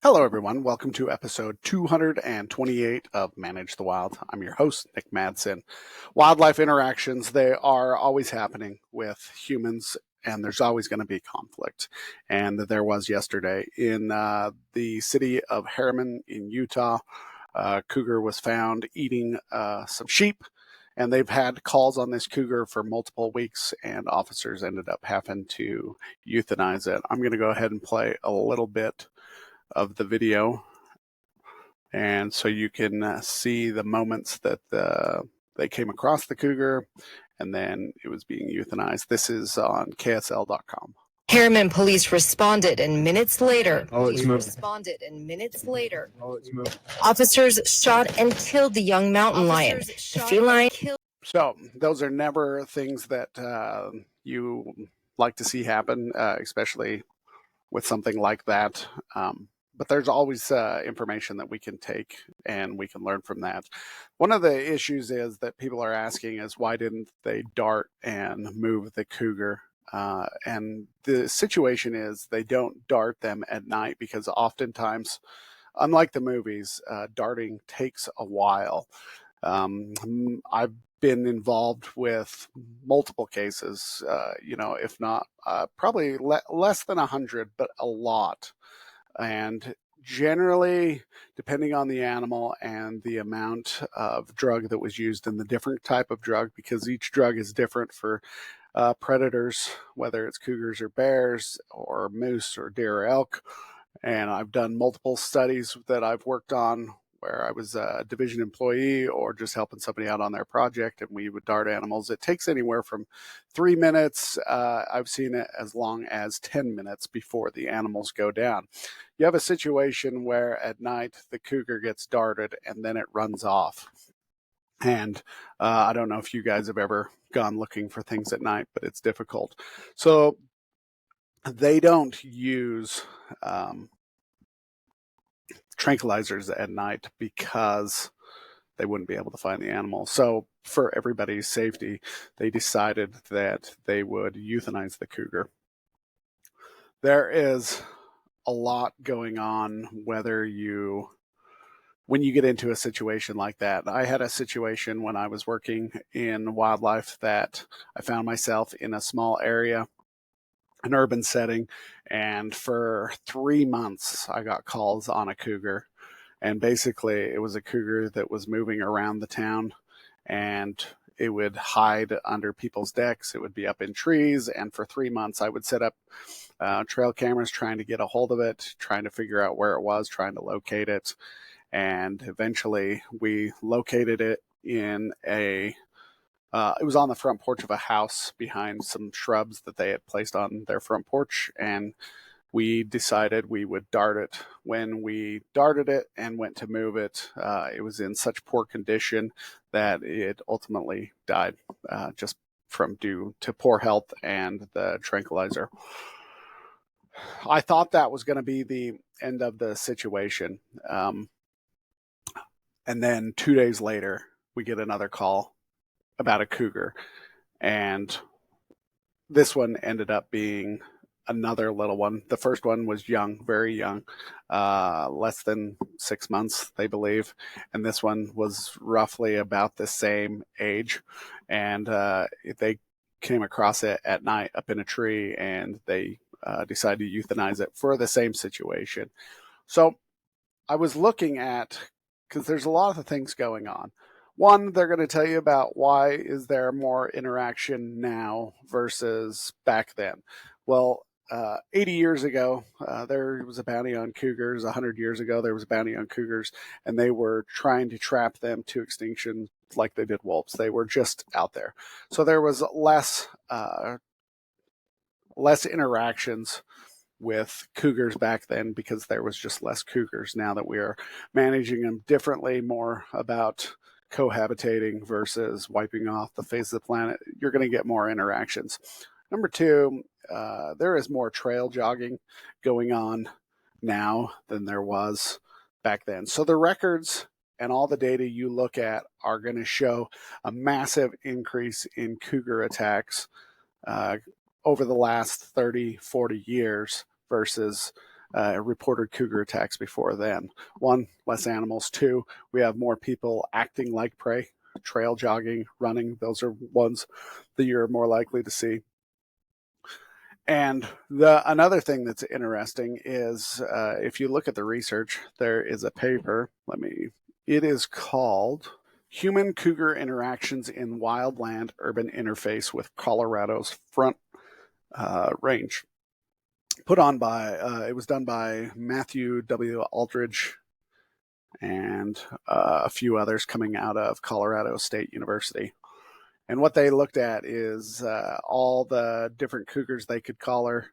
Hello, everyone. Welcome to episode 228 of Manage the Wild. I'm your host, Nick Madsen. Wildlife interactions, they are always happening with humans, and there's always going to be conflict. And there was yesterday in the city of Harriman in Utah. Cougar was found eating some sheep, and they've had calls on this cougar for multiple weeks, and officers ended up having to euthanize it. I'm going to go ahead and play a little bit of the video, and so you can see the moments that they came across the cougar and then it was being euthanized. This is on ksl.com. Harriman police responded, and minutes later, officers shot and killed the young mountain lion. The feline. So those are never things that you like to see happen, especially with something like that. But there's always information that we can take and we can learn from that. One of the issues is that people are asking is why didn't they dart and move the cougar? And the situation is they don't dart them at night because oftentimes, unlike the movies, darting takes a while. I've been involved with multiple cases, if not probably less than 100, but a lot. And generally, depending on the animal and the amount of drug that was used and the different type of drug, because each drug is different for predators, whether it's cougars or bears or moose or deer or elk. And I've done multiple studies that I've worked on where I was a division employee or just helping somebody out on their project, and we would dart animals. It takes anywhere from 3 minutes. I've seen it as long as 10 minutes before the animals go down. You have a situation where at night the cougar gets darted and then it runs off. And I don't know if you guys have ever gone looking for things at night, but it's difficult. So they don't use tranquilizers at night because they wouldn't be able to find the animal. So for everybody's safety, they decided that they would euthanize the cougar. There is a lot going on when you get into a situation like that. I had a situation when I was working in wildlife that I found myself in a small area, an urban setting, and for 3 months I got calls on a cougar. And basically it was a cougar that was moving around the town, and it would hide under people's decks. It would be up in trees. And for 3 months I would set up trail cameras trying to get a hold of it, trying to figure out where it was, trying to locate it. And eventually we located it in it was on the front porch of a house behind some shrubs that they had placed on their front porch, and we decided we would dart it. When we darted it and went to move it, it was in such poor condition that it ultimately died, just from due to poor health and the tranquilizer. I thought that was going to be the end of the situation. And then 2 days later, we get another call about a cougar. And this one ended up being another little one. The first one was young, very young, less than 6 months, they believe. And this one was roughly about the same age. And they came across it at night up in a tree, and they decided to euthanize it for the same situation. So I was looking at, because there's a lot of things going on. One, they're going to tell you about why is there more interaction now versus back then. Well, 80 years ago, there was a bounty on cougars. 100 years ago, there was a bounty on cougars, and they were trying to trap them to extinction like they did wolves. They were just out there. So there was less interactions with cougars back then because there was just less cougars. Now that we are managing them differently, more about cohabitating versus wiping off the face of the planet, you're going to get more interactions. Number two, there is more trail jogging going on now than there was back then. So the records and all the data you look at are going to show a massive increase in cougar attacks over the last 30, 40 years versus reported cougar attacks before then. One, less animals. Two, we have more people acting like prey, trail jogging, running. Those are ones that you're more likely to see. And another thing that's interesting is if you look at the research, there is a paper. It is called Human Cougar Interactions in Wildland Urban Interface with Colorado's Front Range. Put on by, it was done by Matthew W. Alldredge and a few others coming out of Colorado State University. And what they looked at is all the different cougars they could collar.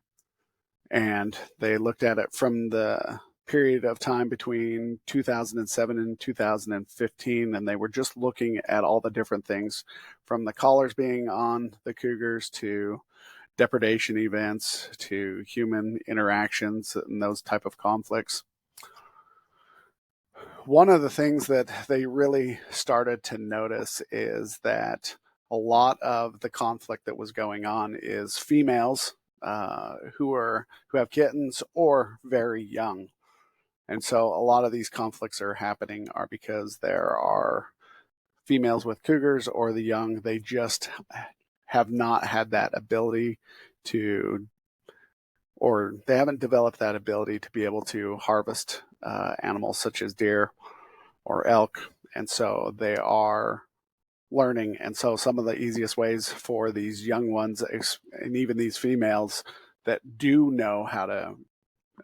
And they looked at it from the period of time between 2007 and 2015. And they were just looking at all the different things from the collars being on the cougars to depredation events to human interactions and those type of conflicts. One of the things that they really started to notice is that a lot of the conflict that was going on is females who have kittens or very young. And so a lot of these conflicts are happening are because there are females with cougars or the young, they just have not had that ability to, or they haven't developed that ability to be able to harvest animals such as deer or elk. And so they are learning. And so some of the easiest ways for these young ones and even these females that do know how to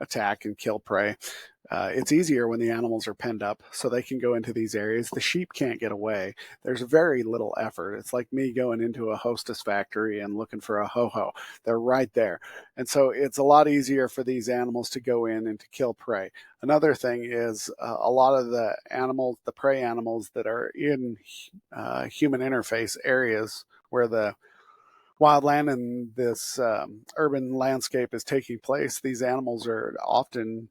attack and kill prey, it's easier when the animals are penned up so they can go into these areas. The sheep can't get away. There's very little effort. It's like me going into a Hostess factory and looking for a ho-ho. They're right there. And so it's a lot easier for these animals to go in and to kill prey. Another thing is a lot of the animals, the prey animals that are in human interface areas where the wildland and this urban landscape is taking place, these animals are often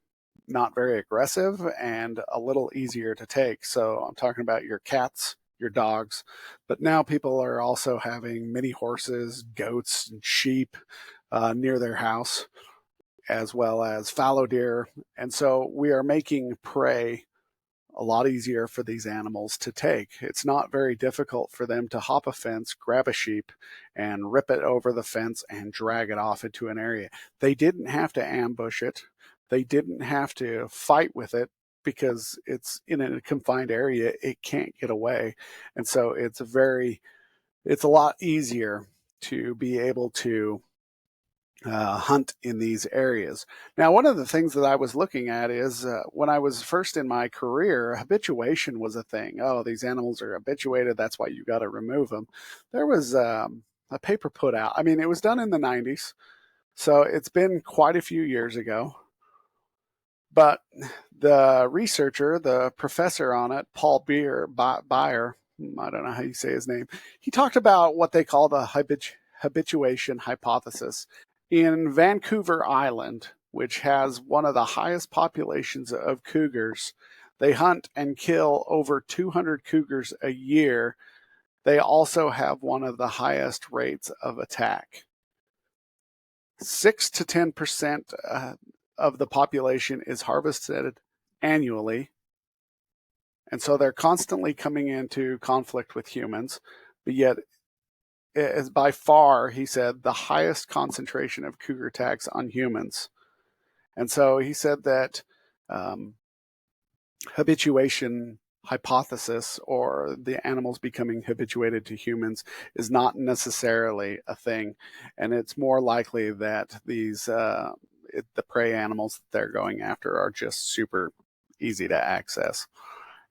not very aggressive and a little easier to take. So I'm talking about your cats, your dogs, but now people are also having mini horses, goats, and sheep near their house, as well as fallow deer. And so we are making prey a lot easier for these animals to take. It's not very difficult for them to hop a fence, grab a sheep, and rip it over the fence and drag it off into an area. They didn't have to ambush it. They didn't have to fight with it because it's in a confined area. It can't get away. And so it's a lot easier to be able to hunt in these areas. Now, one of the things that I was looking at is when I was first in my career, habituation was a thing. Oh, these animals are habituated. That's why you got to remove them. There was a paper put out. I mean, it was done in the 90s. So it's been quite a few years ago. But the researcher, the professor on it, Paul Beier, I don't know how you say his name, he talked about what they call the habituation hypothesis. In Vancouver Island, which has one of the highest populations of cougars, they hunt and kill over 200 cougars a year. They also have one of the highest rates of attack. 6 to 10% of the population is harvested annually. And so they're constantly coming into conflict with humans, but yet it is by far, he said, the highest concentration of cougar attacks on humans. And so he said that habituation hypothesis, or the animals becoming habituated to humans, is not necessarily a thing. And it's more likely that these the prey animals that they're going after are just super easy to access.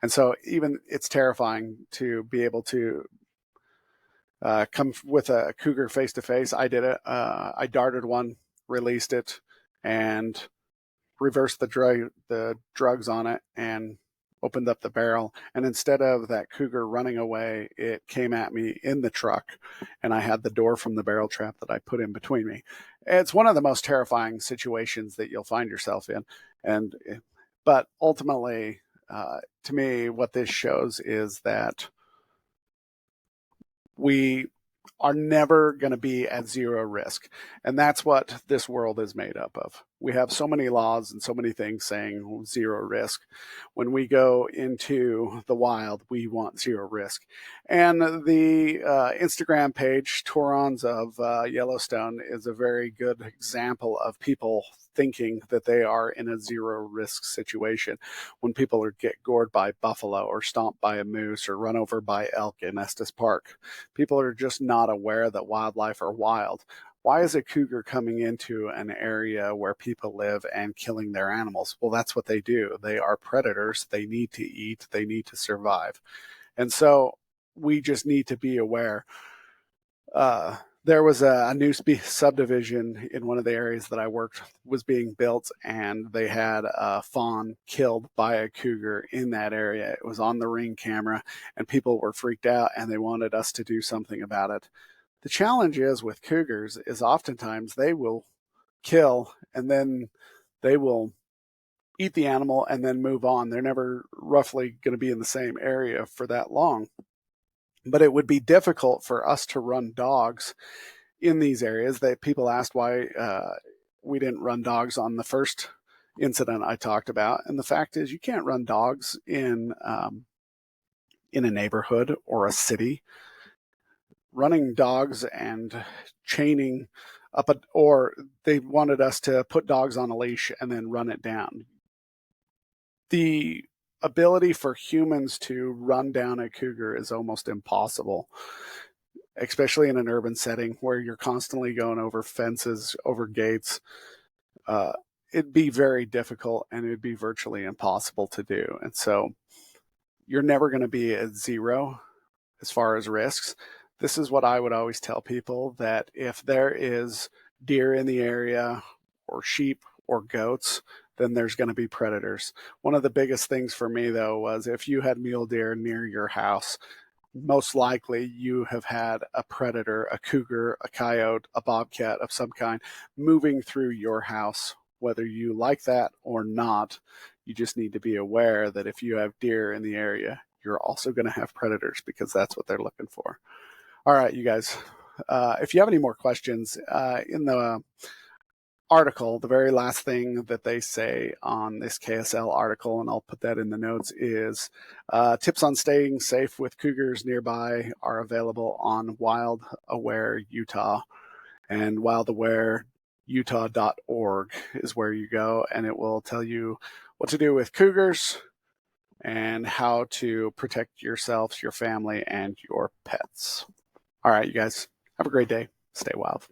And so even it's terrifying to be able to come with a cougar face to face. I did it. I darted one, released it, and reversed the drugs on it and opened up the barrel. And instead of that cougar running away, it came at me in the truck, and I had the door from the barrel trap that I put in between me. It's one of the most terrifying situations that you'll find yourself in. But ultimately, to me, what this shows is that we are never going to be at zero risk. And that's what this world is made up of. We have so many laws and so many things saying zero risk. When we go into the wild, we want zero risk. And the Instagram page, Torons of Yellowstone, is a very good example of people thinking that they are in a zero risk situation. When people get gored by buffalo or stomped by a moose or run over by elk in Estes Park, people are just not aware that wildlife are wild. Why is a cougar coming into an area where people live and killing their animals? Well, that's what they do. They are predators. They need to eat. They need to survive. And so we just need to be aware. There was a new subdivision in one of the areas that I worked was being built, and they had a fawn killed by a cougar in that area. It was on the Ring camera, and people were freaked out, and they wanted us to do something about it. The challenge is with cougars is oftentimes they will kill and then they will eat the animal and then move on. They're never roughly going to be in the same area for that long. But it would be difficult for us to run dogs in these areas. That people asked why we didn't run dogs on the first incident I talked about, and the fact is you can't run dogs in a neighborhood or a city. Running dogs and chaining up, or they wanted us to put dogs on a leash and then run it down. The ability for humans to run down a cougar is almost impossible, especially in an urban setting where you're constantly going over fences, over gates. It'd be very difficult and it'd be virtually impossible to do. And so you're never going to be at zero as far as risks. This is what I would always tell people, that if there is deer in the area or sheep or goats, then there's going to be predators. One of the biggest things for me, though, was if you had mule deer near your house, most likely you have had a predator, a cougar, a coyote, a bobcat of some kind moving through your house. Whether you like that or not, you just need to be aware that if you have deer in the area, you're also going to have predators, because that's what they're looking for. All right, you guys, if you have any more questions, in the article, the very last thing that they say on this KSL article, and I'll put that in the notes, is tips on staying safe with cougars nearby are available on Wild Aware Utah, and wildawareutah.org is where you go, and it will tell you what to do with cougars and how to protect yourselves, your family, and your pets. All right, you guys, have a great day. Stay wild.